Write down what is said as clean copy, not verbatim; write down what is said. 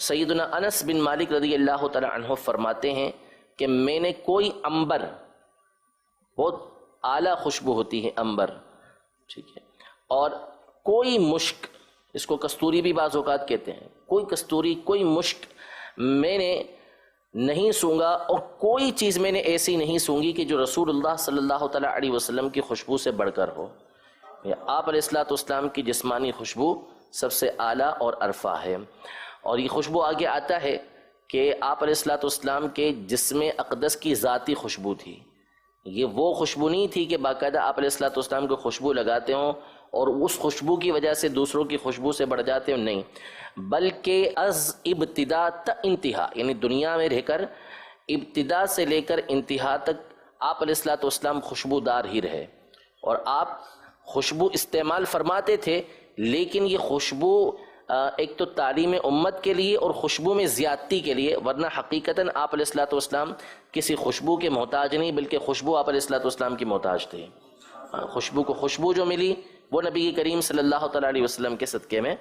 سیدنا انس بن مالک رضی اللہ تعالی عنہ فرماتے ہیں کہ میں نے کوئی عنبر، بہت اعلیٰ خوشبو ہوتی ہے عنبر، ٹھیک ہے، اور کوئی مشک، اس کو کستوری بھی بعض اوقات کہتے ہیں، کوئی کستوری، کوئی مشک میں نے نہیں سونگا، اور کوئی چیز میں نے ایسی نہیں سونگی کہ جو رسول اللہ صلی اللہ تعالیٰ علیہ وسلم کی خوشبو سے بڑھ کر ہو۔ آپ علیہ السلام کی جسمانی خوشبو سب سے اعلیٰ اور ارفع ہے۔ اور یہ خوشبو آگے آتا ہے کہ آپ علیہ السلام کے جسم اقدس کی ذاتی خوشبو تھی۔ یہ وہ خوشبو نہیں تھی کہ باقاعدہ آپ علیہ السلام کو خوشبو لگاتے ہوں اور اس خوشبو کی وجہ سے دوسروں کی خوشبو سے بڑھ جاتے ہوں، نہیں، بلکہ از ابتدا تا انتہا، یعنی دنیا میں رہ کر ابتدا سے لے کر انتہا تک آپ علیہ السلام خوشبودار ہی رہے، اور آپ خوشبو استعمال فرماتے تھے، لیکن یہ خوشبو ایک تو تعلیم امت کے لیے اور خوشبو میں زیادتی کے لیے، ورنہ حقیقتاً آپ علیہ السلام کسی خوشبو کے محتاج نہیں، بلکہ خوشبو آپ علیہ السلام کی محتاج تھے۔ خوشبو کو خوشبو جو ملی وہ نبی کریم صلی اللہ تعالیٰ علیہ وسلم کے صدقے میں